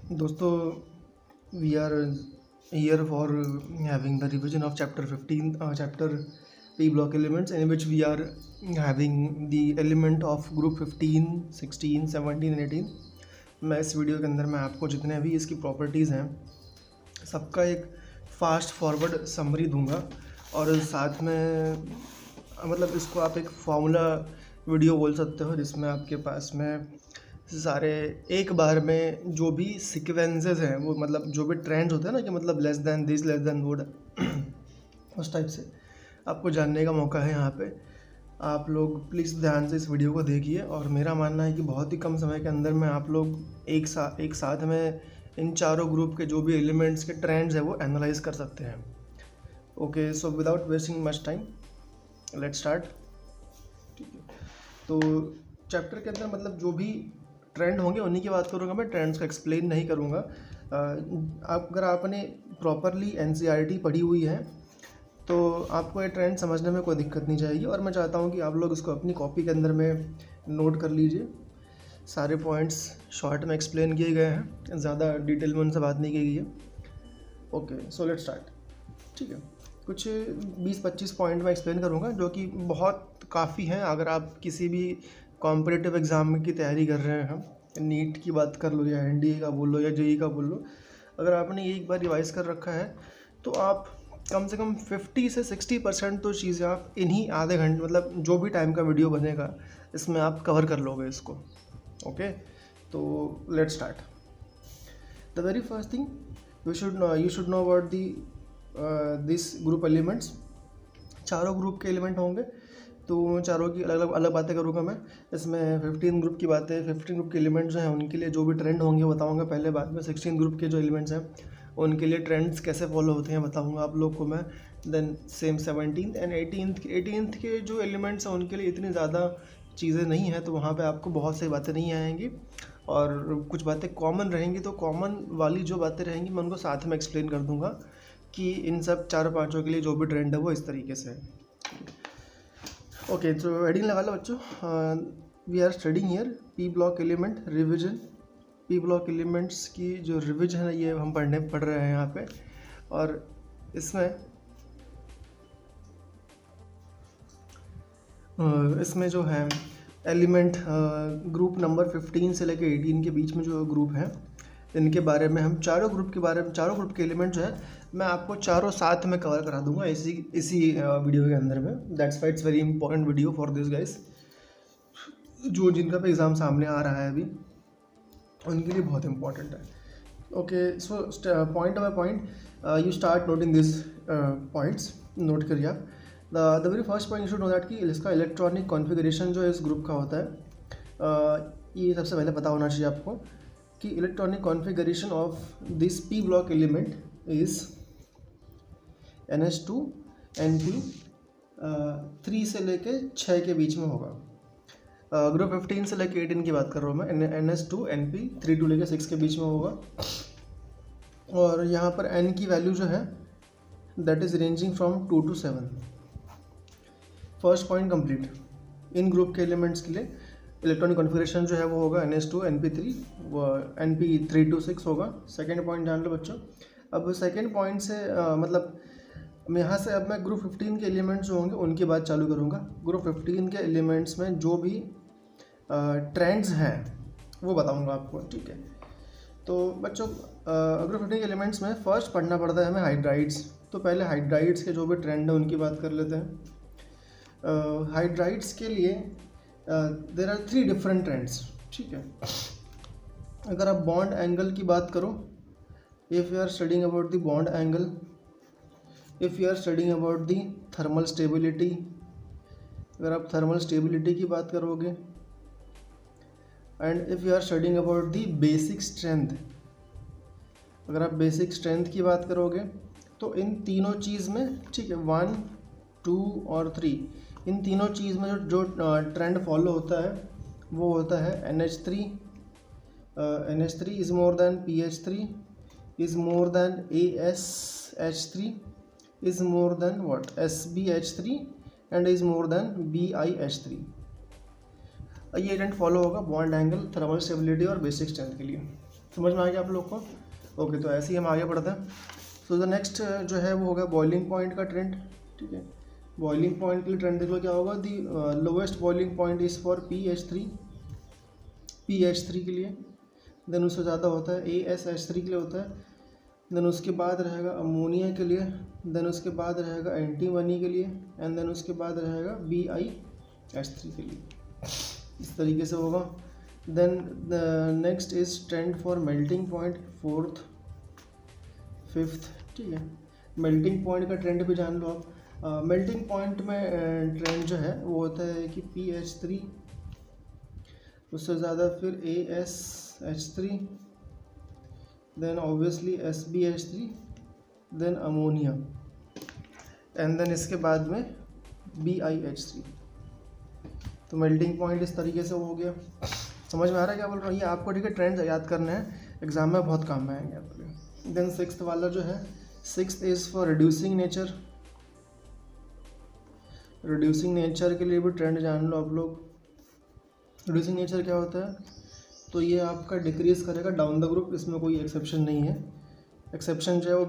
दोस्तों, we are here for having the revision of chapter 15, chapter P block elements, in which we are having the element of group 15, 16, 17 and 18. मैं इस video के अंदर मैं आपको जितने भी इसकी प्रॉपर्टीज़ हैं सबका एक फास्ट फॉरवर्ड समरी दूंगा और साथ में मतलब इसको आप एक फॉर्मूला वीडियो बोल सकते हो, जिसमें आपके पास में सारे एक बार में जो भी सीक्वेंसेस हैं वो मतलब जो भी ट्रेंड्स होते हैं ना कि मतलब less than this less than would उस टाइप से आपको जानने का मौका है यहाँ पे। आप लोग प्लीज़ ध्यान से इस वीडियो को देखिए और मेरा मानना है कि बहुत ही कम समय के अंदर में आप लोग एक साथ में इन चारों ग्रुप के जो भी एलिमेंट्स के ट्रेंड्स हैं वो एनालाइज कर सकते हैं। Okay, so without wasting much time let's start. ठीक है, तो चैप्टर के अंदर मतलब जो भी ट्रेंड होंगे उन्हीं की बात करूँगा मैं, ट्रेंड्स का एक्सप्लेन नहीं करूँगा। अगर आपने प्रॉपरली एनसीईआरटी पढ़ी हुई है तो आपको ये ट्रेंड समझने में कोई दिक्कत नहीं जाएगी और मैं चाहता हूँ कि आप लोग इसको अपनी कॉपी के अंदर में नोट कर लीजिए। सारे पॉइंट्स शॉर्ट में एक्सप्लेन किए गए हैं, ज़्यादा डिटेल में उनसे बात नहीं की गई है। Okay, so let's start. ठीक है, कुछ 20-25 पॉइंट मैं एक्सप्लेन करूँगा जो कि बहुत काफ़ी हैं अगर आप किसी भी कॉम्पिटिटिव एग्ज़ाम की तैयारी कर रहे हैं। नीट की बात कर लो या एनडीए का बोल लो या जेईई का बोल लो, अगर आपने ये एक बार रिवाइज़ कर रखा है तो आप कम से कम 50 से 60% तो चीज़ें आप इन्हीं आधे घंटे मतलब जो भी टाइम का वीडियो बनेगा इसमें आप कवर कर लोगे इसको। ओके, तो let's start. The very first thing you should know about this group elements. चारों ग्रुप के एलिमेंट होंगे तो चारों की अलग अलग बातें करूँगा मैं। इसमें 15 ग्रुप की बातें, 15 ग्रुप के एलिमेंट्स जो हैं उनके लिए जो भी ट्रेंड होंगे बताऊँगा पहले, बाद में 16 ग्रुप के जो एलिमेंट्स हैं उनके लिए ट्रेंड्स कैसे फॉलो होते हैं बताऊँगा आप लोग को मैं। Then same 17th and 18th के जो एलिमेंट्स हैं उनके लिए इतनी ज़्यादा चीज़ें नहीं हैं, तो वहाँ पे आपको बहुत सी बातें नहीं आएंगी और कुछ बातें कॉमन रहेंगी। तो कॉमन वाली जो बातें रहेंगी मैं उनको साथ में एक्सप्लेन कर दूँगा कि इन सब चारों पाँचों के लिए जो भी ट्रेंड है वो इस तरीके से है। ओके, तो हेडिंग लगा लो बच्चों। We are studying here P block element revision. P block elements की जो रिविजन है ये हम पढ़ रहे हैं यहाँ पे, और इसमें जो है एलिमेंट ग्रुप नंबर 15 से लेकर 18 के बीच में जो ग्रुप है इनके बारे में हम चारों ग्रुप के एलिमेंट जो है मैं आपको चारों साथ में कवर करा दूंगा इसी वीडियो के अंदर में। That's why it's very important video for this guys, जो जिनका पे एग्ज़ाम सामने आ रहा है अभी उनके लिए बहुत इंपॉर्टेंट है। Okay, so point by point you start noting this points. Note करिए आप। The very first point you should know that कि इसका इलेक्ट्रॉनिक कॉन्फ़िगरेशन जो इस ग्रुप का होता है ये सबसे पहले पता होना चाहिए आपको कि electronic configuration of this P block element is NH2 NP 3 से लेके 6 के बीच में होगा। ग्रुप 15 से लेके 18 की बात कर रहा हूँ मैं। NH2 NP 3 to लेके 6 के बीच में होगा और यहाँ पर N की वैल्यू जो है that is ranging from 2 to 7। First point complete. In group के एलिमेंट्स के लिए इलेक्ट्रॉनिक कॉन्फ़िगरेशन जो है वो होगा NH2 NP3 NP 3 to 6 होगा। सेकेंड पॉइंट जान लो बच्चों। अब सेकेंड पॉइंट से मतलब यहाँ से अब मैं ग्रुप 15 के एलिमेंट्स जो होंगे उनकी बात चालू करूँगा। ग्रुप 15 के एलिमेंट्स में जो भी ट्रेंड्स हैं वो बताऊँगा आपको। ठीक है, तो बच्चों ग्रुप 15 के एलिमेंट्स में फ़र्स्ट पढ़ना पड़ता है हमें हाइड्राइड्स। तो पहले हाइड्राइड्स के जो भी ट्रेंड है उनकी बात कर लेते हैं। हाइड्राइड्स के लिए देयर आर 3 डिफरेंट ट्रेंड्स। ठीक है, अगर आप बॉन्ड एंगल की बात करो, if you are studying about the bond angle, if you are studying about the thermal stability, अगर आप थर्मल स्टेबिलिटी की बात करोगे, and if you are studying about the basic strength, अगर आप बेसिक स्ट्रेंथ की बात करोगे तो इन तीनों चीज़ में, ठीक है, 1, 2 और 3, इन तीनों चीज़ में जो ट्रेंड फॉलो होता है वो होता है NH3 is more then PH3 is more then ASH3 is more than what SBH3 and is more than BIH3। ये ट्रेंड फॉलो होगा बॉन्ड एंगल, थर्मल स्टेबिलिटी और बेसिक स्ट्रेंथ के लिए। समझ में आ गया आप लोग को? ओके, तो ऐसे ही हम आगे बढ़ते हैं। सो द नेक्स्ट जो है वो होगा बॉइलिंग पॉइंट का ट्रेंड। ठीक है, बॉइलिंग पॉइंट के लिए ट्रेंड देख लो क्या होगा। The lowest boiling point is for PH3 के लिए, देन उससे ज़्यादा होता है ASH3 के लिए होता है, देन उसके बाद रहेगा अमोनिया के लिए, देन उसके बाद रहेगा एंटीमनी के लिए, एंड देन उसके बाद रहेगा BiH3 के लिए। इस तरीके से होगा। Then next is trend for melting point, 4th 5th। ठीक है, मेल्टिंग पॉइंट का ट्रेंड भी जान लो आप। मेल्टिंग पॉइंट में ट्रेंड जो है वो होता है कि PH3, उससे ज़्यादा फिर ASH3, then obviously SbH3, then ammonia, and then इसके बाद में BiH3। तो मेल्टिंग पॉइंट इस तरीके से हो गया। समझ में आ रहा है क्या बोल रहा हूँ? ये आपको ठीक है ट्रेंड्स याद करने हैं, एग्जाम में बहुत काम में आएंगे आपके। देन 6th वाला जो है, 6th is for reducing nature. Reducing nature के लिए भी ट्रेंड जान लो आप लोग। रिड्यूसिंग नेचर क्या होता है? तो ये आपका डिक्रीज़ करेगा डाउन द ग्रुप, इसमें कोई एक्सेप्शन नहीं है। एक्सेप्शन जो है वो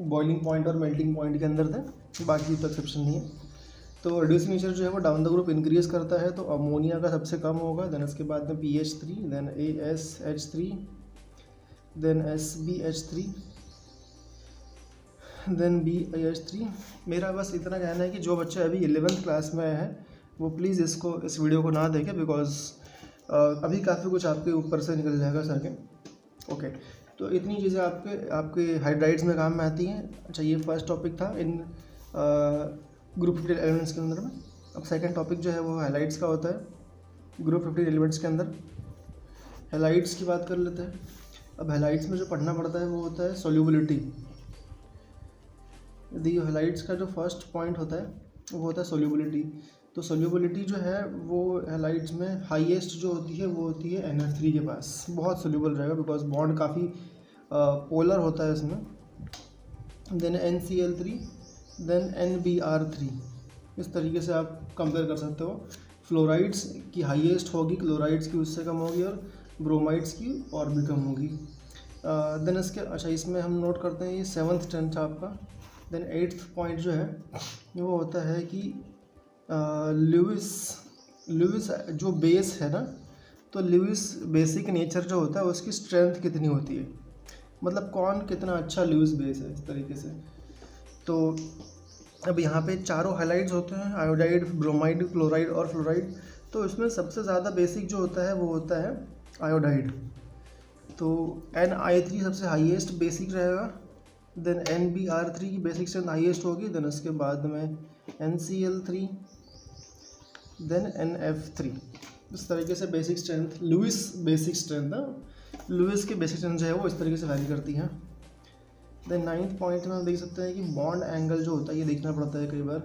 बॉइलिंग पॉइंट और मेल्टिंग पॉइंट के अंदर थे, बाकी तो एक्सेप्शन नहीं है। तो रिड्यूसिंग नेचर जो है वो डाउन द ग्रुप इंक्रीज़ करता है, तो अमोनिया का सबसे कम होगा, देन उसके बाद में PH3, then ASH3, then SbH3, then BiH3। मेरा बस इतना कहना है कि जो बच्चे अभी 11th क्लास में हैं वो प्लीज़ इस वीडियो को ना देखें, बिकॉज अभी काफ़ी कुछ आपके ऊपर से निकल जाएगा सर के। ओके, तो इतनी चीज़ें आपके हाइड्राइड्स में काम में आती हैं। अच्छा, ये फर्स्ट टॉपिक था इन ग्रुप 50 एलिमेंट्स के अंदर में। अब सेकंड टॉपिक जो है वो हाइलाइट्स का होता है ग्रुप 50 एलिमेंट्स के अंदर। हाइलाइट्स की बात कर लेते हैं। अब हाइलाइट्स में जो पढ़ना पड़ता है वो होता है सोल्यूबिलिटी। यदि हाइलाइट्स का जो फर्स्ट पॉइंट होता है वो होता है सोल्यूबिलिटी। तो सोल्यूबिलिटी जो है वो हाइलाइट्स में हाईएस्ट जो होती है वो होती है NH3 के पास, बहुत सोल्यूबल रहेगा बिकॉज बॉन्ड काफ़ी पोलर होता है इसमें। Then NCl3, then NBr3। इस तरीके से आप कंपेयर कर सकते हो। फ्लोराइड्स की हाईएस्ट होगी, क्लोराइड्स की उससे कम होगी, और ब्रोमाइड्स की और भी कम होगी। देन इसके अच्छा इसमें हम नोट करते हैं ये 7th ट्रेंड था आपका। देन 8th पॉइंट जो है वो होता है कि लुईस जो बेस है ना, तो लुईस बेसिक नेचर जो होता है उसकी स्ट्रेंथ कितनी होती है, मतलब कौन कितना अच्छा लुईस बेस है, इस तरीके से। तो अब यहाँ पे चारों हाइलाइट्स होते हैं, आयोडाइड, ब्रोमाइड, क्लोराइड और फ्लोराइड। तो इसमें सबसे ज़्यादा बेसिक जो होता है वो होता है आयोडाइड। तो Ni3 सबसे हाईएस्ट बेसिक रहेगा, देन NBr3 की बेसिक स्ट्रेंथ हाईएस्ट होगी, देन उसके बाद में NCl3, देन NF3। इस तरीके से basic strength, Lewis basic strength है, लुईस की बेसिक स्ट्रेंथ जो है वो इस तरीके से वैरी करती है। देन 9th पॉइंट में हम देख सकते हैं कि बॉन्ड एंगल जो होता है, ये देखना पड़ता है कई बार।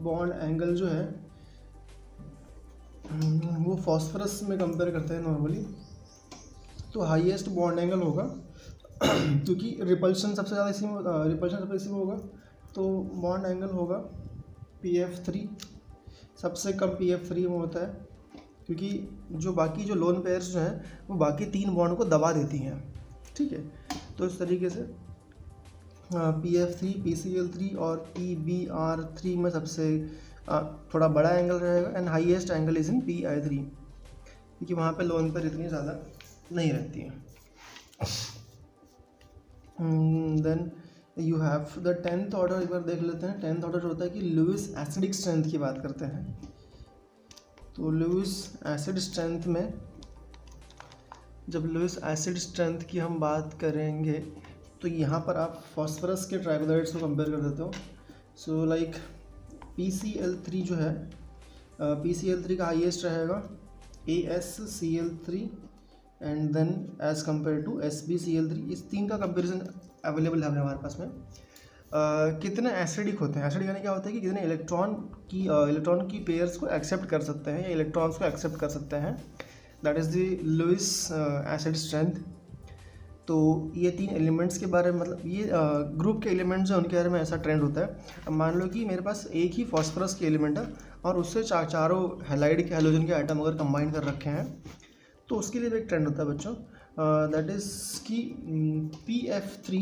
बॉन्ड एंगल जो है वो फॉस्फरस में कंपेयर करते हैं नॉर्मली, तो हाईएस्ट बॉन्ड एंगल होगा क्योंकि रिपल्शन सबसे ज़्यादा इसी में होगा, तो बॉन्ड एंगल होगा PF3। सबसे कम PF3 में होता है, क्योंकि जो बाकी जो लोन पेयर्स जो हैं वो बाकी 3 बॉन्ड को दबा देती हैं। ठीक है, तो इस तरीके से PF3, PCl3 और PBr3 में सबसे थोड़ा बड़ा एंगल रहेगा, and highest angle is in PI3, क्योंकि वहाँ पे लोन पेयर इतनी ज़्यादा नहीं रहती हैं। Then you have the 10th order, एक बार देख लेते हैं। 10th ऑर्डर होता है कि लुईस एसिडिक स्ट्रेंथ की बात करते हैं। तो लुईस एसिड स्ट्रेंथ में, जब लुईस एसिड स्ट्रेंथ की हम बात करेंगे तो यहाँ पर आप फॉस्फरस के ट्राइक्लोराइड्स को कंपेयर कर देते हो। सो लाइक PCl3 जो है, PCl3 का हाईएस्ट रहेगा AsCl3, and then as compare to SbCl3। इस 3 का कंपेरिजन अवेलेबल है हमारे पास में। कितने एसिडिक होते हैं, एसिडिक यानी क्या होता है कि कितने इलेक्ट्रॉन की पेयर्स को एक्सेप्ट कर सकते हैं या इलेक्ट्रॉन्स को एक्सेप्ट कर सकते हैं, that is the Lewis acid strength. तो ये 3 एलिमेंट्स के बारे में, मतलब ये ग्रुप के एलिमेंट्स हैं उनके बारे में ऐसा ट्रेंड होता है। अब मान लो कि मेरे पास एक ही फॉस्फरस के एलिमेंट है और उससे चारों हैलाइड के, हैलोजन के आइटम अगर कंबाइन कर रखे हैं, तो उसके लिए भी एक ट्रेंड होता है बच्चों, दैट इज़ कि PF3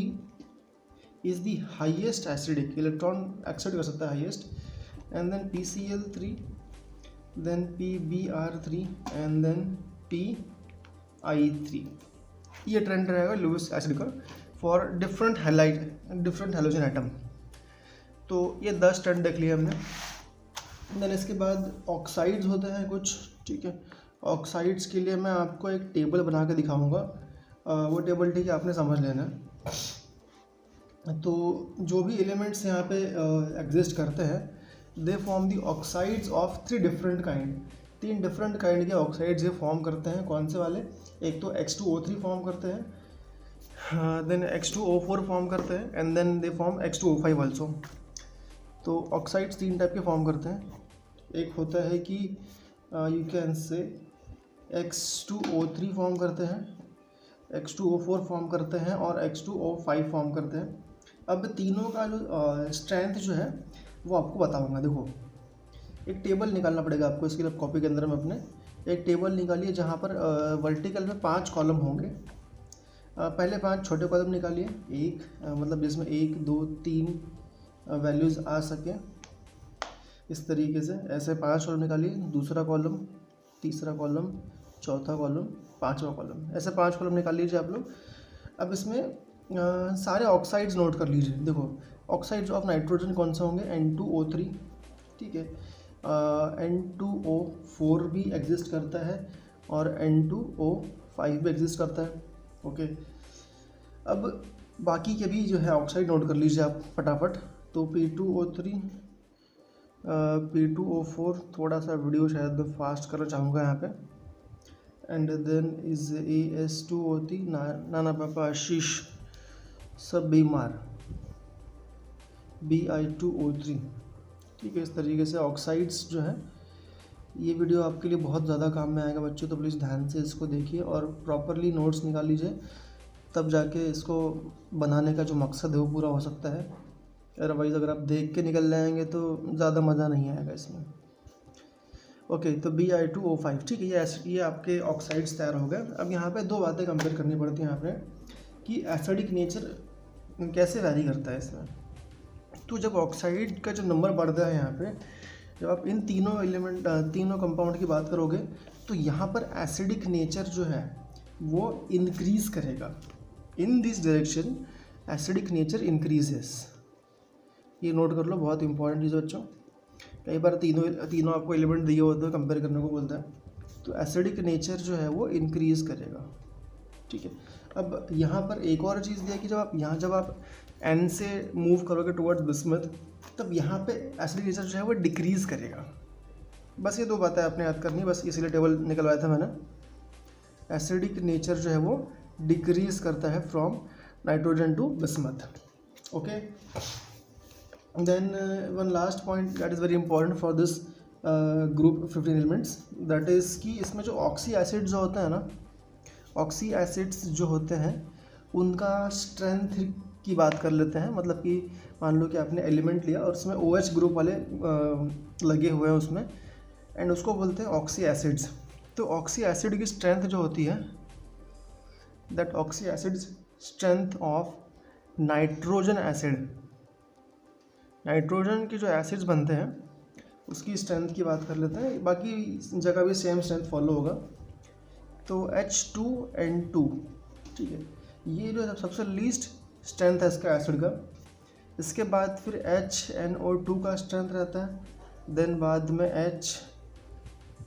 is the highest acidic, electron accept कर सकता है highest, and then PCl3, then PBr3 and then PI3। ये ट्रेंड रहेगा लुईस एसिड का फॉर डिफरेंट हेलोजन एटम। तो ये 10 ट्रेंड देख लिया हमने। देन इसके बाद ऑक्साइड्स होते हैं कुछ, ठीक है। ऑक्साइड्स के लिए मैं आपको एक टेबल बना के दिखाऊंगा, वो टेबल ठीक है आपने समझ लेना है। तो जो भी एलिमेंट्स यहाँ पे एग्जिस्ट करते हैं, they form the oxides of 3 different kind. 3 different kind के ऑक्साइड्स ये फॉर्म करते हैं। कौन से वाले? एक तो H2O3 फॉर्म करते हैं, देन H2O4 फॉर्म करते हैं, and then they form H2O5 also. तो ऑक्साइड्स 3 टाइप के फॉर्म करते हैं। एक होता है कि you can say H2O3 form करते हैं, H2O4 फॉर्म करते हैं और H2O5 फॉर्म करते हैं। अब तीनों का जो स्ट्रेंथ जो है वो आपको बताऊंगा। देखो, एक टेबल निकालना पड़ेगा आपको। इसके लिए कॉपी के अंदर में अपने एक टेबल निकालिए जहाँ पर वर्टिकल में 5 कॉलम होंगे। पहले 5 छोटे कॉलम निकालिए, एक मतलब जिसमें 1 2 3 वैल्यूज़ आ सके, इस तरीके से ऐसे 5 कॉलम निकालिए। दूसरा कॉलम, तीसरा कॉलम, चौथा कॉलम, 5वां कॉलम, ऐसे 5 कॉलम निकाल लीजिए आप लोग। अब इसमें सारे ऑक्साइड्स नोट कर लीजिए। देखो, ऑक्साइड्स ऑफ नाइट्रोजन कौन से होंगे? N2O3, ठीक है। N2O4 भी एग्जिस्ट करता है और N2O5 भी एग्जिस्ट करता है, ओके। अब बाकी के भी जो है ऑक्साइड नोट कर लीजिए आप फटाफट। तो P2O3, P2O4, थोड़ा सा वीडियो शायद फास्ट करना चाहूँगा यहाँ पे, एंड देन इज AS2O3, नाना पापा आशीष सब बीमार, Bi2O3, ठीक है। इस तरीके से ऑक्साइड्स जो है, ये वीडियो आपके लिए बहुत ज़्यादा काम में आएगा बच्चों, तो प्लीज़ ध्यान से इसको देखिए और प्रॉपरली नोट्स निकाल लीजिए, तब जाके इसको बनाने का जो मकसद है वो पूरा हो सकता है। अदरवाइज़ अगर आप देख के निकल जाएंगे तो ज़्यादा मज़ा नहीं आएगा इसमें, ओके। तो Bi2O5, ठीक है। ये आपके ऑक्साइड्स तैयार हो गए। अब यहाँ पे 2 बातें कंपेयर करनी पड़ती हैं यहाँ पे कि एसिडिक नेचर कैसे वैरी करता है इसमें। तो जब ऑक्साइड का जो नंबर बढ़ता है यहाँ पे, जब आप इन तीनों कंपाउंड की बात करोगे, तो यहाँ पर एसिडिक नेचर जो है वो इंक्रीज़ करेगा। In this direction acidic nature increases. ये नोट कर लो, बहुत इंपॉर्टेंट चीज़ बच्चों। कई बार तीनों आपको एलिमेंट दिए होते हैं, कंपेयर करने को बोलता है, तो एसिडिक नेचर जो है वो इंक्रीज़ करेगा, ठीक है। अब यहाँ पर एक और चीज़ दिया कि जब आप N से मूव करोगे टुवर्ड्स बिस्मथ, तब यहाँ पे एसिडिक नेचर जो है वो डिक्रीज़ करेगा। बस ये 2 बातें आपने याद करनी है, बस इसीलिए टेबल निकलवाया था मैंने। एसिडिक नेचर जो है वो डिक्रीज़ करता है from nitrogen to bismuth, okay. Then one last point that is very important for this group 15 elements, that is कि इसमें जो ऑक्सी एसिड जो होता है ना, ऑक्सी एसिड्स जो होते हैं उनका स्ट्रेंथ की बात कर लेते हैं। मतलब कि मान लो कि आपने एलिमेंट लिया और उसमें OH ग्रुप वाले लगे हुए हैं उसमें, एंड उसको बोलते हैं ऑक्सी एसिड्स। तो ऑक्सी एसिड की स्ट्रेंथ जो होती है, that oxy acid strength of nitrogen acid, nitrogen के जो एसिड्स बनते हैं उसकी स्ट्रेंथ की बात कर लेते हैं। बाकी जगह भी सेम स्ट्रेंथ फॉलो होगा। तो H2N2, ठीक है, ये जो सबसे लीस्ट स्ट्रेंथ है इसका एसिड का। इसके बाद फिर HNO2 का स्ट्रेंथ रहता है, देन बाद में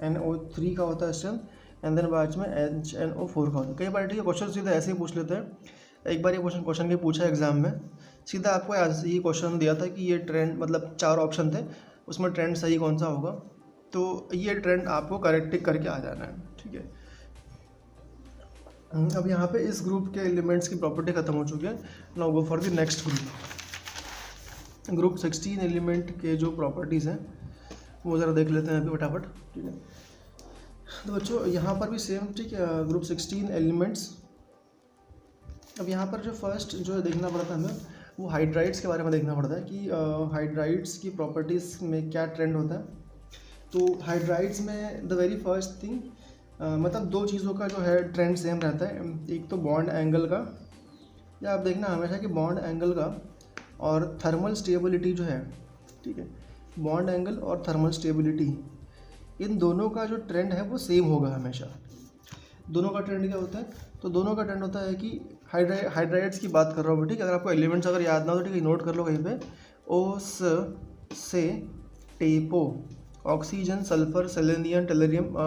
HNO3 का होता है स्ट्रेंथ, एंड देन बाद में HNO4 का होता है। कई बार ठीक है क्वेश्चन सीधा ऐसे ही पूछ लेते हैं। एक बार ये क्वेश्चन भी पूछा एग्जाम में, सीधा आपको ये क्वेश्चन दिया था कि ये ट्रेंड, मतलब 4 ऑप्शन थे, उसमें ट्रेंड सही कौन सा होगा, तो ये ट्रेंड आपको करेक्ट करके आ जाना है, ठीक है। अब यहाँ पे इस ग्रुप के एलिमेंट्स की प्रॉपर्टी खत्म हो चुकी है। Now go for the next group 16 element के जो प्रॉपर्टीज़ हैं वो ज़रा देख लेते हैं अभी फटाफट, ठीक है। तो बच्चों यहाँ पर भी सेम, ठीक है, ग्रुप 16 एलिमेंट्स। अब यहाँ पर जो फर्स्ट जो देखना पड़ता है हमें, वो हाइड्राइड्स के बारे में देखना पड़ता है कि हाइड्राइड्स की प्रॉपर्टीज़ में क्या ट्रेंड होता है। तो हाइड्राइड्स में द वेरी फर्स्ट थिंग मतलब दो चीज़ों का जो है ट्रेंड सेम रहता है। एक तो बॉन्ड एंगल का, या आप देखना हमेशा कि बॉन्ड एंगल का और थर्मल स्टेबिलिटी जो है, ठीक है, बॉन्ड एंगल और थर्मल स्टेबिलिटी, इन दोनों का जो ट्रेंड है वो सेम होगा हमेशा। दोनों का ट्रेंड क्या होता है? तो दोनों का ट्रेंड होता है कि हाइड्राइड्स की बात कर रहा हूँ मैं, ठीक है। अगर आपको एलिमेंट्स अगर याद ना हो तो ठीक है, नोट कर लो कहीं पे। ओ से टेपो, ऑक्सीजन, सल्फर, सेलेनियम,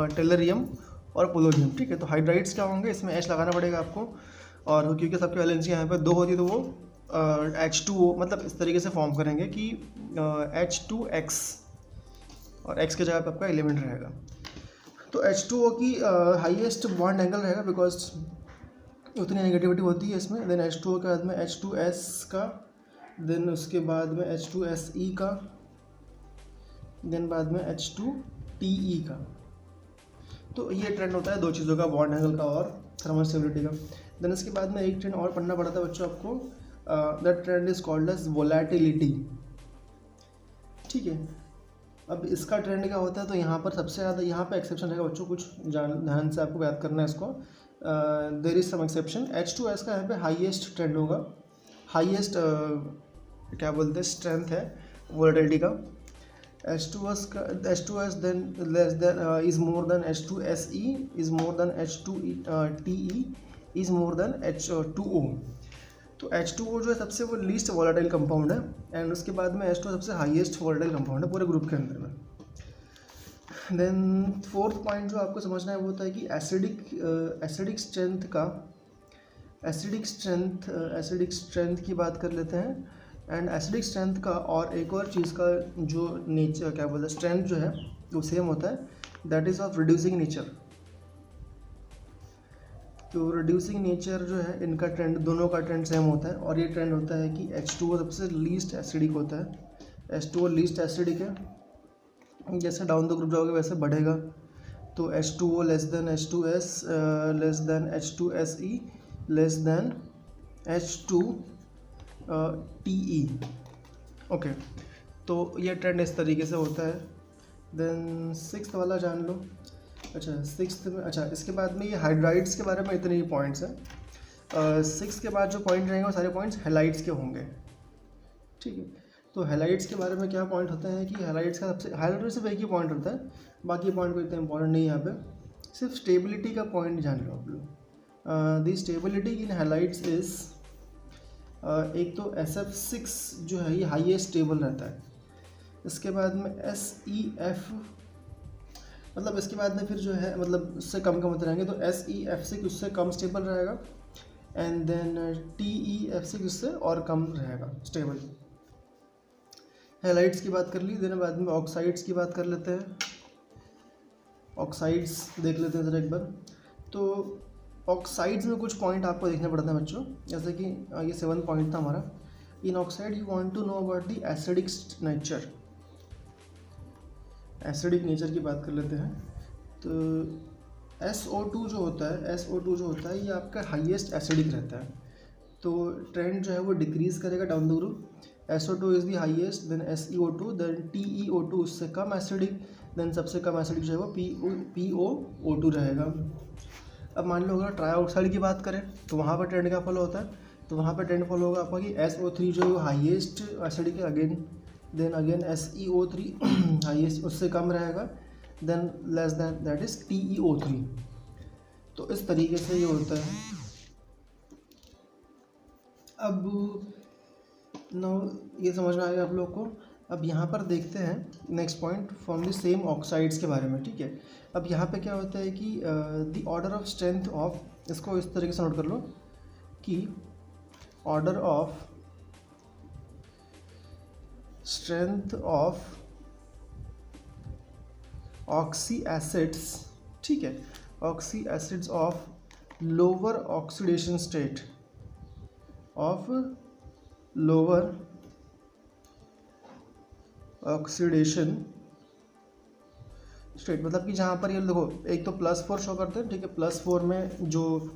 टेलरियम और पोलोनियम, ठीक है। तो हाइड्राइड्स क्या होंगे, इसमें एच लगाना पड़ेगा आपको, और क्योंकि सबकी वैलेंसी यहाँ पे 2 होती है तो वो H2O मतलब इस तरीके से फॉर्म करेंगे कि H2X, और X की जगह पे आपका एलिमेंट रहेगा। तो H2O की हाईएस्ट बॉन्ड एंगल रहेगा बिकॉज उतनी नेगेटिविटी होती है इसमें। देन H2O के बाद में H2S का, देन उसके बाद में H2SE का, देन बाद में H2TE का। तो ये ट्रेंड होता है दो चीज़ों का, बॉन्ड एंगल का और थर्मल स्टेबिलिटी का। देन इसके बाद में एक ट्रेंड और पढ़ना पड़ता है बच्चों आपको, that trend is called as volatility, ठीक है। अब इसका ट्रेंड क्या होता है, तो यहाँ पर सबसे ज़्यादा, यहाँ पर एक्सेप्शन रहेगा बच्चों, कुछ ध्यान से आपको याद करना है इसको। There is some exception. H2S का यहाँ पे हाईएस्ट ट्रेंड होगा, हाईएस्ट क्या बोलते हैं स्ट्रेंथ है वोलेटिलिटी का। H2S then less than is more than H2SE is more than H2TE is more than H2O। तो H2O जो है सबसे वो लीस्ट वोलेटाइल कंपाउंड है, एंड उसके बाद में H2O सबसे हाईएस्ट वोलेटाइल कंपाउंड है पूरे ग्रुप के अंदर में। देन फोर्थ पॉइंट जो आपको समझना है वो होता है कि एसिडिक स्ट्रेंथ की बात कर लेते हैं। एंड एसिडिक स्ट्रेंथ का और एक और चीज़ का जो नेचर क्या बोलते हैं स्ट्रेंथ जो है वो सेम होता है, that is of reducing nature. तो रिड्यूसिंग नेचर जो है इनका ट्रेंड, दोनों का ट्रेंड सेम होता है, और ये ट्रेंड होता है कि H2O सबसे लीस्ट एसिडिक होता है। H2O लीस्ट एसिडिक है, जैसे डाउन द ग्रुप जाओगे वैसे बढ़ेगा। तो H2O less than H2S, less than H2SE, less than H2TE, okay. तो ये ट्रेंड इस तरीके से होता है। देन सिक्स्थ वाला जान लो। अच्छा सिक्स्थ में, अच्छा इसके बाद में ये हाइड्राइड्स के बारे में इतने ही पॉइंट्स हैं। सिक्स्थ के बाद जो पॉइंट रहेंगे वो सारे पॉइंट्स हैलाइड्स के होंगे, ठीक है। तो हैलाइड्स के बारे में क्या पॉइंट होता है कि हैलाइड्स का सबसे, हाइलाइट में सिर्फ एक ही पॉइंट होता है, बाकी पॉइंट कोई इतना इंपॉर्टेंट नहीं है यहाँ पे, सिर्फ स्टेबिलिटी का पॉइंट जान लो आप लोग। दी स्टेबिलिटी इन हैलाइड्स इज, एक तो SF6 जो है ये हाईएस्ट स्टेबल रहता है। इसके बाद में SEF, मतलब इसके बाद में फिर जो है मतलब उससे कम होते रहेंगे, तो SEF6 उससे कम स्टेबल रहेगा, एंड देन TEF6 उससे और कम रहेगा स्टेबल। हैलाइड्स की बात कर ली, देन बाद में ऑक्साइड्स की बात कर लेते हैं। ऑक्साइड्स देख लेते हैं ज़रा एक बार। तो ऑक्साइड्स में कुछ पॉइंट आपको देखने पड़ते हैं बच्चों, जैसे कि ये 7 पॉइंट था हमारा। In oxide you want to know about the acidic nature. Acidic nature की बात कर लेते हैं। तो SO2 जो होता है ये आपका हाईएस्ट एसिडिक रहता है। तो ट्रेंड जो है वो डिक्रीज़ करेगा down the group. SO2 is the highest, then SeO2, then TeO2 उससे कम एसिडिक, देन सबसे कम एसिडिक जो है वो POO2 रहेगा। अब मान लो अगर ट्राईऑक्साइड की बात करें तो वहाँ पर ट्रेंड क्या फॉलो होता है, तो वहाँ पर ट्रेंड फॉलो होगा आपका कि SO3 जो है हाईएस्ट एसिडिक है again, then again SeO3 highest उससे कम रहेगा, then less than that is TeO3। तो इस तरीके से ये होता है। अब नो ये समझ में आएगा आप लोग को। अब यहाँ पर देखते हैं next point from the same oxides के बारे में, ठीक है। अब यहाँ पे क्या होता है कि the order of strength of, इसको इस तरीके से नोट कर लो कि order of strength of oxy acids, ठीक है, oxy acids of lower oxidation state, of lower oxidation state, मतलब कि जहाँ पर ये देखो एक तो +4 शो करते हैं, ठीक है। +4 में जो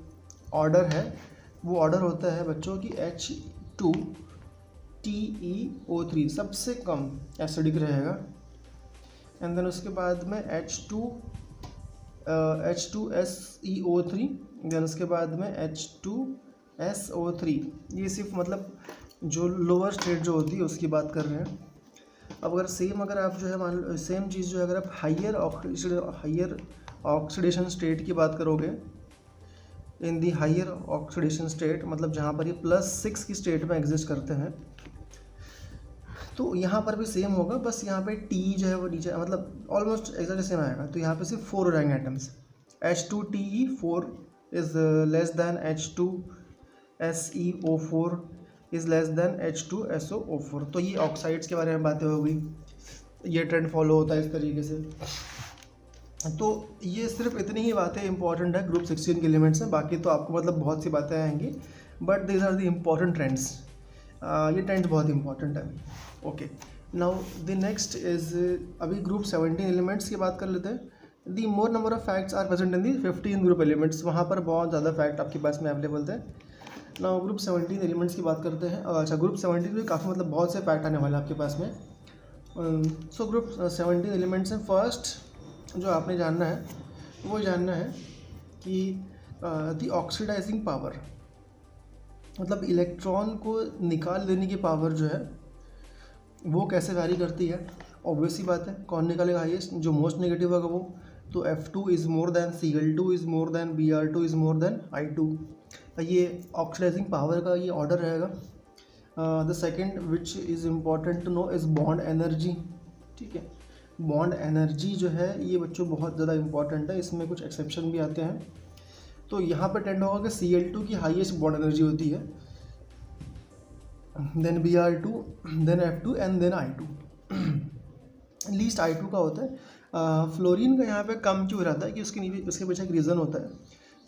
ऑर्डर है वो ऑर्डर होता है बच्चों की H2TeO3 सबसे कम एसिडिक रहेगा, एंड देन उसके बाद में H2SeO3, देन उसके बाद में H2SO3। ये सिर्फ मतलब जो लोअर स्टेट जो होती है उसकी बात कर रहे हैं। अब अगर सेम अगर आप जो है मान लो सेम चीज़ जो है अगर आप हायर ऑक्सीडेशन स्टेट की बात करोगे, इन दी हायर ऑक्सीडेशन स्टेट मतलब जहाँ पर ये +6 की स्टेट में एग्जिस्ट करते हैं, तो यहाँ पर भी सेम होगा, बस यहाँ पे T जो है वो नीचे मतलब ऑलमोस्ट एक्जैक्टली सेम आएगा। तो यहाँ पे सिर्फ 4 हो जाएंगे atoms. H2Te4 is less than H2SeO4 is less than H2SoO4। तो ये ऑक्साइड्स के बारे में बातें हो गई, ये ट्रेंड फॉलो होता है इस तरीके से। तो ये सिर्फ इतनी ही बातें इंपॉर्टेंट है ग्रुप 16 के एलिमेंट्स में, बाकी तो आपको मतलब बहुत सी बातें आएंगी, but these are the important trends. ये ट्रेंड्स बहुत इंपॉर्टेंट है। Okay, now the next is अभी ग्रुप 17 एलिमेंट्स की बात कर लेते हैं। The more number of facts are present in the 15 group elements, वहाँ पर बहुत ज़्यादा फैक्ट आपके पास में अवेलेबल थे। नाउ ग्रुप 17 एलिमेंट्स की बात करते हैं। अच्छा, ग्रुप 17 में काफ़ी मतलब बहुत से फैक्ट आने वाले हैं आपके पास में। सो ग्रुप 17 एलिमेंट्स हैं। फर्स्ट जो आपने जानना है वो जानना है कि द ऑक्सीडाइजिंग पावर मतलब इलेक्ट्रॉन को निकाल देने की पावर जो है वो कैसे वैरी करती है। ऑब्वियस सी बात है, कौन निकालेगा हाईएस्ट, जो मोस्ट नेगेटिव होगा वो। तो F2 is more than Cl2 is more than Br2 is more than I2। ये ऑक्सीडाइजिंग पावर का ये ऑर्डर रहेगा। The second which is important to know is bond energy. ठीक है, बॉन्ड एनर्जी जो है ये बच्चों बहुत ज़्यादा इंपॉर्टेंट है, इसमें कुछ एक्सेप्शन भी आते हैं। तो यहाँ पर टेंड होगा कि Cl2 की हाईएस्ट बॉन्ड एनर्जी होती है, then Br2, then F2 and then I2। Least I2 का होता है। फ्लोरीन का यहाँ पे कम क्यों रहता है कि उसके पीछे एक रीज़न होता है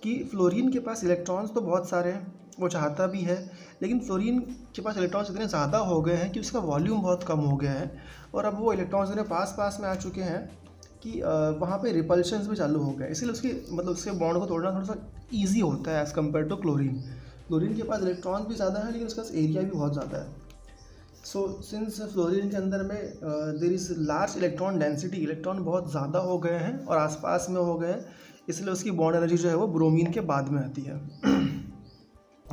कि फ्लोरीन के पास इलेक्ट्रॉन्स तो बहुत सारे हैं, वो चाहता भी है, लेकिन फ्लोरीन के पास इलेक्ट्रॉन्स इतने ज़्यादा हो गए हैं कि उसका वॉल्यूम बहुत कम हो गया है, और अब वो इलेक्ट्रॉन्स इतने पास में आ चुके हैं कि वहाँ पे रिपल्शंस भी चालू हो गए, इसीलिए उसके बॉन्ड को तोड़ना थोड़ा सा ईजी होता है as compare to chlorine. Chlorine के पास इलेक्ट्रॉन्स भी ज़्यादा है लेकिन उसका एरिया भी बहुत ज़्यादा है। सो सिंस फ्लोरीन के अंदर में there is large electron density, electron बहुत ज़्यादा हो गए हैं और आसपास में हो गए हैं, इसलिए उसकी बॉन्ड एनर्जी जो है वो ब्रोमीन के बाद में आती है।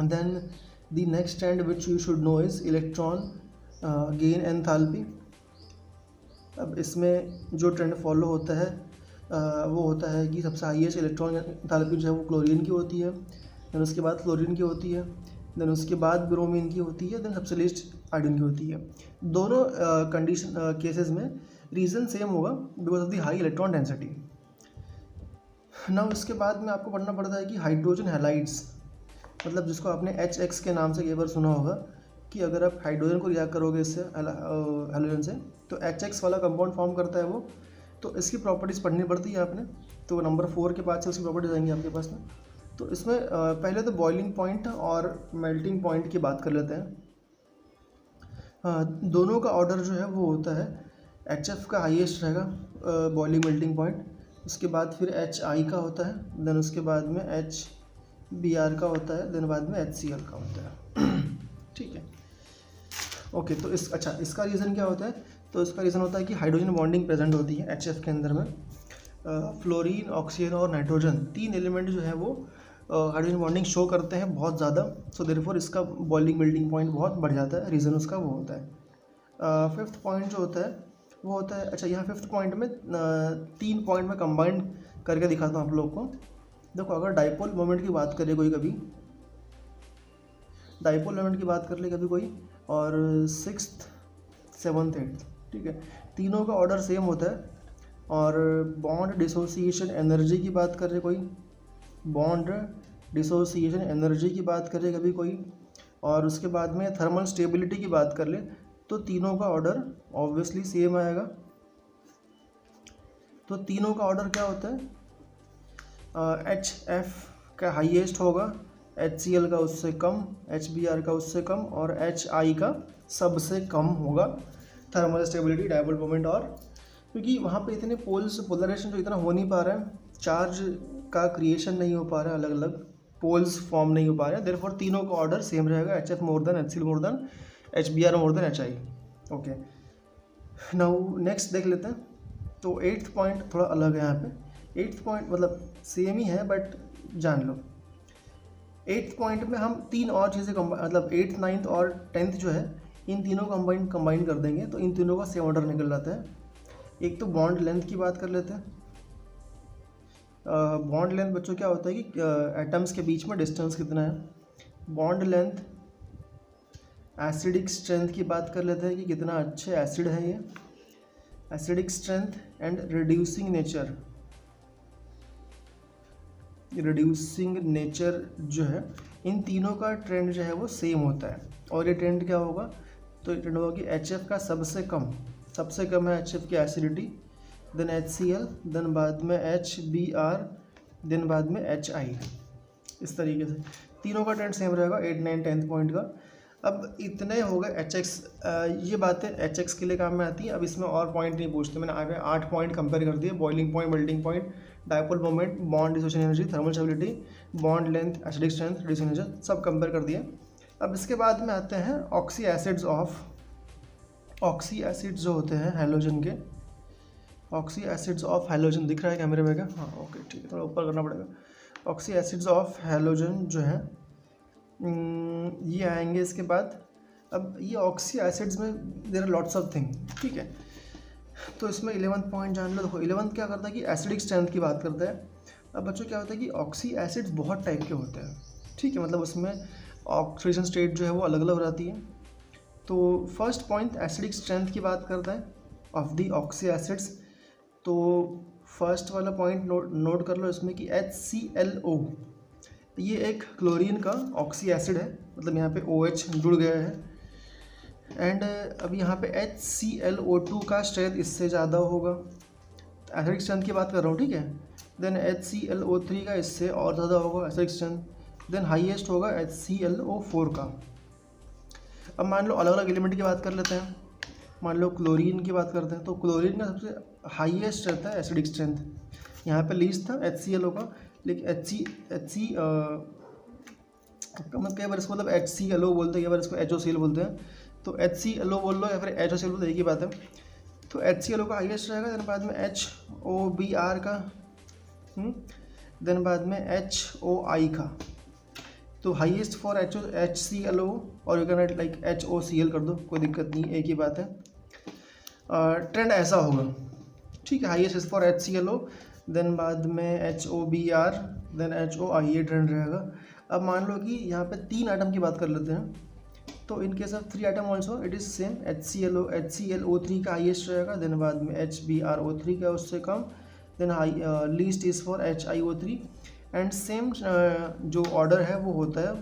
Then the next trend which you should know is electron gain enthalpy. अब इसमें जो ट्रेंड फॉलो होता है वो होता है कि सबसे हाईएस्ट इलेक्ट्रॉन एंथैल्पी जो है वो क्लोरीन की होती है, देन उसके बाद फ्लोरीन की होती है, देन उसके बाद ब्रोमीन की होती है, देन सबसे लेस्ट आयोडीन की होती है। दोनों कंडीशन केसेस में रीज़न सेम होगा because of the high electron density. Now इसके बाद में आपको पढ़ना पड़ता है कि हाइड्रोजन हैलाइड्स, मतलब जिसको आपने HX के नाम से कई बार सुना होगा कि अगर आप हाइड्रोजन को रिएक्ट करोगे इससे हैलोजन से तो HX वाला कंपाउंड फॉर्म करता है वो, तो इसकी प्रॉपर्टीज़ पढ़नी पड़ती है आपने। तो नंबर 4 के बाद से उसकी प्रॉपर्टीज आएंगी आपके पास में। तो इसमें पहले तो बॉइलिंग पॉइंट और मेल्टिंग पॉइंट की बात कर लेते हैं। दोनों का ऑर्डर जो है वो होता है HF का हाईएस्ट रहेगा बॉइलिंग मेल्टिंग पॉइंट, उसके बाद फिर HI का होता है, देन उसके बाद में HBr का होता है, देन बाद में HCl का होता है। ठीक है, ओके। तो इसका रीज़न क्या होता है, तो इसका रीज़न होता है कि हाइड्रोजन बॉन्डिंग प्रेजेंट होती है HF के अंदर में। फ्लोरीन, ऑक्सीजन और नाइट्रोजन 3 एलिमेंट जो है वो हाइड्रोजन बॉन्डिंग शो करते हैं बहुत ज़्यादा, सो देयरफॉर इसका बॉइलिंग मेल्टिंग पॉइंट बहुत बढ़ जाता है, रीज़न उसका वो होता है। फिफ्थ पॉइंट जो होता है वो होता है, अच्छा यहाँ फिफ्थ पॉइंट में 3 पॉइंट में कंबाइंड करके दिखाता हूँ आप लोग को। देखो, अगर डाइपोल मोमेंट की बात करे कोई डाइपोल मोमेंट की बात कर ले कभी और 6th 7th 8th, ठीक है, तीनों का ऑर्डर सेम होता है। और बॉन्ड डिसोसिएशन एनर्जी की बात कर रहे बॉन्ड डिसोसिएशन एनर्जी की बात करे कभी और उसके बाद में थर्मल स्टेबिलिटी की बात कर ले, तो तीनों का ऑर्डर ऑब्वियसली सेम आएगा। तो तीनों का ऑर्डर क्या होता है, HF का हाईएस्ट होगा, HCl का उससे कम, HBr का उससे कम और HI का सबसे कम होगा थर्मल स्टेबिलिटी, डाइपोल मोमेंट। और क्योंकि वहाँ पे इतने पोल्स, पोलराइजेशन जो इतना हो नहीं पा रहा है, चार्ज का क्रिएशन नहीं हो पा रहा है, अलग अलग पोल्स फॉर्म नहीं हो पा रहे हैं, देयरफॉर तीनों का ऑर्डर सेम रहेगा, HF more than HCl more than HBr more than HI। Okay, now next देख लेते हैं। तो 8th पॉइंट थोड़ा अलग है यहाँ पे 8th पॉइंट मतलब सेम ही है बट जान लो। 8th पॉइंट में हम 3 और चीज़ें मतलब 8th 9th और 10th जो है इन तीनों कंबाइन कर देंगे तो इन तीनों का सेम ऑर्डर निकल जाता है। एक तो बॉन्ड लेंथ की बात कर लेते हैं। बॉन्ड लेंथ बच्चों क्या होता है कि एटम्स के बीच में डिस्टेंस कितना है। बॉन्ड लेंथ, एसिडिक स्ट्रेंथ की बात कर लेते हैं कि कितना अच्छे एसिड है ये, acidic strength and reducing nature जो है, इन तीनों का ट्रेंड जो है वो सेम होता है। और ये ट्रेंड क्या होगा, तो ये ट्रेंड होगा कि HF का सबसे कम है HF की एसिडिटी, देन HCl, देन बाद में HBr, देन बाद में HI। इस तरीके से तीनों का ट्रेंड सेम रहेगा 8, 9, 10th पॉइंट का। अब इतने हो गए HX, ये बातें HX के लिए काम में आती है। अब इसमें और पॉइंट नहीं पूछते, मैंने आगे 8 पॉइंट कंपेयर कर दिए, boiling point, melting point, dipole moment, bond dissociation energy, thermal stability, bond length, acidic strength, reducing nature, सब कंपेयर कर दिए। अब इसके बाद में आते हैं ऑक्सी एसिड्स जो होते हैं हैलोजन के, ऑक्सी एसिड्स ऑफ हैलोजन दिख रहा है कैमरे में क्या? हाँ ओके ठीक है, थोड़ा ऊपर करना पड़ेगा। ऑक्सी एसिड्स ऑफ हैलोजन जो है ये आएंगे इसके बाद। अब ये ऑक्सी एसिड्स में there are lots of thing, ठीक है। तो इसमें 11th पॉइंट जान लो। देखो 11th क्या करता है कि एसिडिक स्ट्रेंथ की बात करता है। अब बच्चों क्या होता है कि ऑक्सी एसिड्स बहुत टाइप के होते हैं, ठीक है, मतलब उसमें ऑक्सीडेशन स्टेट जो है वो अलग अलग हो जाती है। तो फर्स्ट पॉइंट एसिडिक स्ट्रेंथ की बात करता है ऑफ द ऑक्सी एसिड्स। तो फर्स्ट वाला पॉइंट नोट कर लो इसमें कि HClO, ये एक क्लोरीन का ऑक्सी एसिड है, मतलब यहाँ पे OH जुड़ गया है। एंड अब यहाँ पे HClO2 का स्ट्रेंथ इससे ज़्यादा होगा, एसिडिक स्ट्रेंथ की बात कर रहा हूँ, ठीक है। देन HClO3 का इससे और ज़्यादा होगा एसिडिक स्ट्रेंथ। देन हाईएस्ट होगा HClO4 का। अब मान लो अलग अलग एलिमेंट की बात कर लेते हैं। मान लो क्लोरीन की बात करते हैं, तो क्लोरीन का सबसे हाईएस्ट रहता है एसिडिक स्ट्रेंथ, यहाँ पे लीस्ट था HClO का, लेकिन कई बार इसको मतलब HClO बोलते हैं, कई बार इसको HOCl बोलते हैं। तो HClO बोल लो या फिर HOCl बोल लो, एक ही बात है। तो HClO का हाईएस्ट रहेगा, देन बाद में HOBr का, देन बाद में HOI का। तो हाईएस्ट फॉर HClO और you can write like HOCl कर दो, कोई दिक्कत नहीं, एक ही बात है। ट्रेंड ऐसा होगा, ठीक है, highest is for HClO, then बाद में HOBr, देन HOI, ये ट्रेंड रहेगा। अब मान लो कि यहाँ पे 3 आइटम की बात कर लेते हैं, तो in case of 3 item also it is same. HClO3 का हाईएस्ट रहेगा, देन बाद में HBrO3 का उससे कम, then least is for HiO3। And same जो ऑर्डर है वो होता है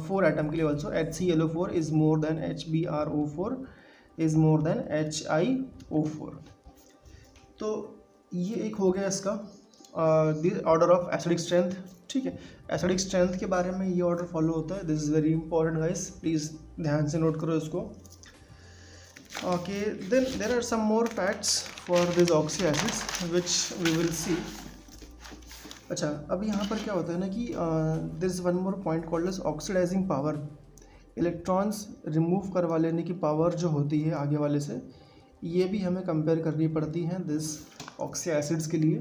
4 आइटम के लिए also. HClO4 is more than HBrO4 is more than HiO4। तो ये एक हो गया इसका ऑर्डर ऑफ एसिडिक स्ट्रेंथ, ठीक है। एसिडिक स्ट्रेंथ के बारे में ये ऑर्डर फॉलो होता है। This is very important guys, please ध्यान से नोट करो इसको। Okay, then there are some more facts for this oxy acids which we will see. अच्छा, अब यहाँ पर क्या होता है ना कि there is one more point called as oxidising power. Electrons remove करवा लेने की पावर जो होती है आगे वाले से, ये भी हमें कंपेयर करनी पड़ती है दिस ऑक्सी एसिड्स के लिए।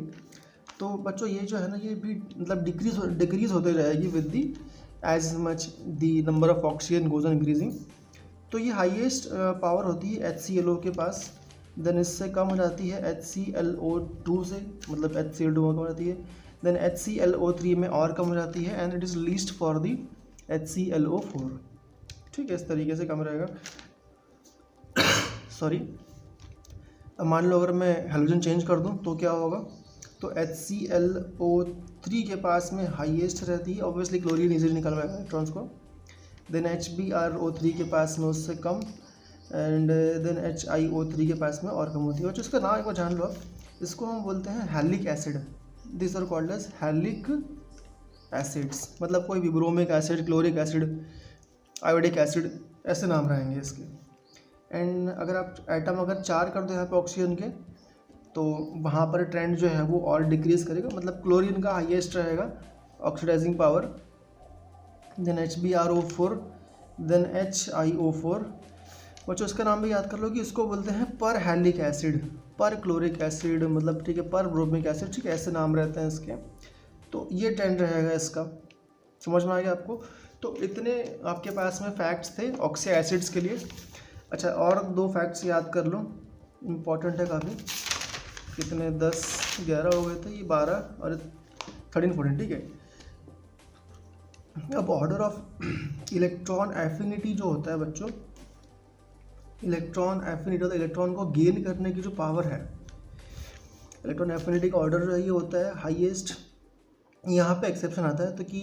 तो बच्चों ये जो है ना, ये भी मतलब डिक्रीज होते जाएगी with the as much the number of oxygen goes on increasing. तो ये हाईएस्ट पावर होती है HClO के पास, देन इससे कम हो जाती है HClO2 से, मतलब HCl2 कम हो जाती है, देन HClO3 में और कम हो जाती है, and it is least for the HClO4, ठीक है, इस तरीके से कम रहेगा। सॉरी, अब मान लो अगर मैं हैलोजन चेंज कर दूं तो क्या होगा, तो HClO3 के पास में हाईएस्ट रहती है, ऑब्वियसली क्लोरीन इजीली निकल पाएगा इलेक्ट्रॉन्स को, देन HBrO3 के पास में उससे कम, एंड देन HiO3 के पास में और कम होती है। और जो इसका नाम एक बार जान लो आप, इसको हम बोलते हैं halic acid. This are called as halic acids, मतलब कोई भी bromic acid, chloric acid, iodic acid, ऐसे नाम रहेंगे इसके। एंड अगर आप एटम अगर 4 कर दो यहाँ पे ऑक्सीजन के, तो वहाँ पर ट्रेंड जो है वो और डिक्रीज़ करेगा, मतलब क्लोरीन का हाईएस्ट रहेगा oxidising power, then HBrO4, then HiO4, बच्चों इसका नाम भी याद कर लो कि इसको बोलते हैं पर हैलिक एसिड, पर क्लोरिक एसिड, मतलब ठीक है, पर ब्रोमिक एसिड, ठीक है, ऐसे नाम रहते हैं इसके। तो ये 10 रहेगा इसका, समझ में आ गया आपको। तो इतने आपके पास में फैक्ट्स थे ऑक्सी एसिड्स के लिए। अच्छा, और 2 फैक्ट्स याद कर लो, इम्पॉर्टेंट है काफ़ी। कितने, 10 11 हो गए थे, ये 12 और 13 14, ठीक है। अब ऑर्डर ऑफ इलेक्ट्रॉन एफिनिटी जो होता है बच्चों, इलेक्ट्रॉन एफिनिटी होता है इलेक्ट्रॉन को गेन करने की जो पावर है, इलेक्ट्रॉन एफिनिटी का ऑर्डर जो है ये होता है हाईएस्ट। यहाँ पे एक्सेप्शन आता है, तो कि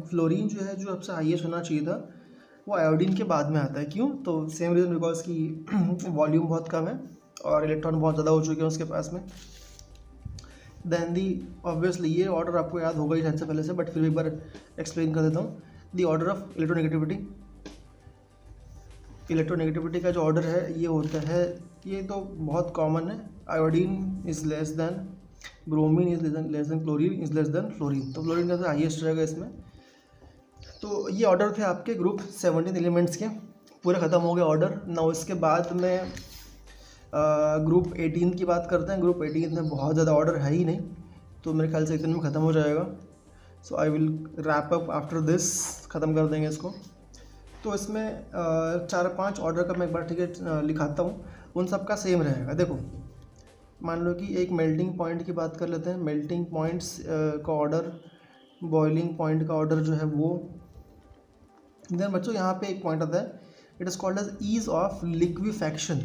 फ्लोरीन जो है, जो सबसे हाईएस्ट होना चाहिए था, वो आयोडीन के बाद में आता है। क्यों? तो सेम रीज़न, बिकॉज की वॉल्यूम बहुत कम है और इलेक्ट्रॉन बहुत ज़्यादा हो चुके हैं उसके पास में। देन दी ऑब्वियसली ये ऑर्डर आपको याद होगा ही शायद से पहले से, बट फिर भी एक बार एक्सप्लेन कर देता हूँ। दी ऑर्डर ऑफ इलेक्ट्रोनेगेटिविटी, इलेक्ट्रोनेगेटिविटी का जो ऑर्डर है ये होता है, ये तो बहुत कॉमन है, iodine is less than bromine, is less than chlorine, is less than fluorine. तो फ्लोरीन का हाईएस्ट रहेगा इसमें। तो ये ऑर्डर थे आपके ग्रुप 17 एलिमेंट्स के, पूरे ख़त्म हो गए ऑर्डर। नाउ इसके बाद में ग्रुप 18 की बात करते हैं। ग्रुप 18 में बहुत ज़्यादा ऑर्डर है ही नहीं, तो मेरे ख्याल से एक दिन में ख़त्म हो जाएगा। So I will wrap up after this, ख़त्म कर देंगे इसको। तो इसमें 4-5 ऑर्डर का मैं एक बार ठीक है लिखाता हूँ, उन सब का सेम रहेगा। देखो, मान लो कि एक मेल्टिंग पॉइंट की बात कर लेते हैं। मेल्टिंग पॉइंट्स का ऑर्डर, बॉइलिंग पॉइंट का ऑर्डर जो है वो। देन बच्चों यहाँ पे एक पॉइंट आता है, it is called as ease of liquefaction.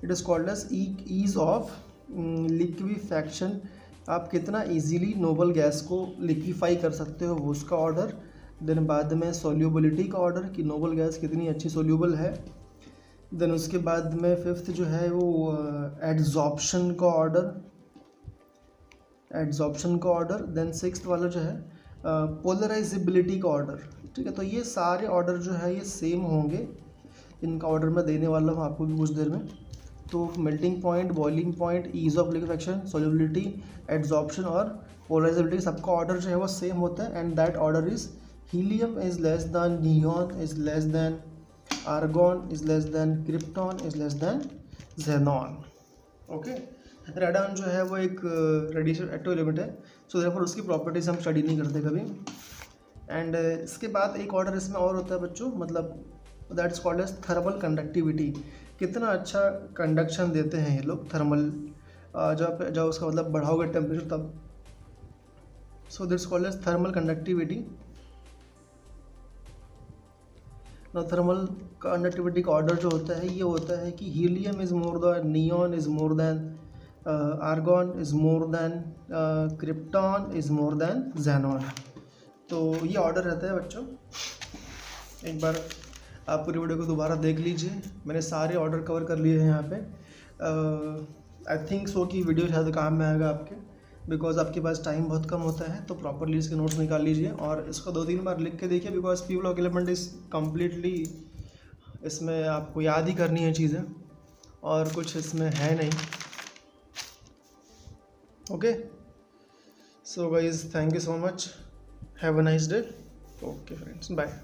It is called as ease of liquefaction. आप कितना इजीली नोबल गैस को लिक्विफाई कर सकते हो, वो उसका ऑर्डर। देन बाद में सोल्यूबिलिटी का ऑर्डर, कि नोबल गैस कितनी अच्छी सोल्यूबल है। देन उसके बाद में 5th जो है वो एड्जॉर्प्शन का ऑर्डर, एड्जॉर्प्शन का ऑर्डर। देन 6th वाला जो है पोलराइजेबिलिटी का ऑर्डर, ठीक है। तो ये सारे ऑर्डर जो है ये सेम होंगे, इनका ऑर्डर मैं देने वाला हूँ आपको भी कुछ देर में। तो melting point, boiling point, ease of liquefaction, solubility, adsorption और पोलराइजेबिलिटी, सबका ऑर्डर जो है वो सेम होता है। And that order is helium is less than neon, is less than argon, is less than krypton, is less than xenon. Okay, radon जो है वो एक रेडिएशन एक्टिव एलिमेंट है, सो देयरफॉर उसकी प्रॉपर्टीज हम स्टडी नहीं करते कभी। एंड इसके बाद एक ऑर्डर इसमें और होता है बच्चों, मतलब that is called as thermal conductivity. कितना अच्छा कंडक्शन देते हैं ये लोग थर्मल, जब उसका मतलब बढ़ाओगे टेम्परेचर तब। So that's called as thermal conductivity. Thermal conductivity का ऑर्डर जो होता है ये होता है कि helium is more than neon, is more than argon, is more than krypton, is more than xenon. तो ये ऑर्डर रहता है बच्चों। एक बार आप पूरी वीडियो को दोबारा देख लीजिए, मैंने सारे ऑर्डर कवर कर लिए हैं यहाँ पे। आई थिंक सो कि वीडियो शायद काम में आएगा आपके, बिकॉज आपके पास टाइम बहुत कम होता है। तो प्रॉपरली इसके नोट्स निकाल लीजिए और इसको 2-3 बार लिख के देखिए, because P block element is completely, इसमें आपको याद ही करनी है चीज़ें और कुछ इसमें है नहीं। Okay, so guys, thank you so much, have a nice day. Okay friends, bye.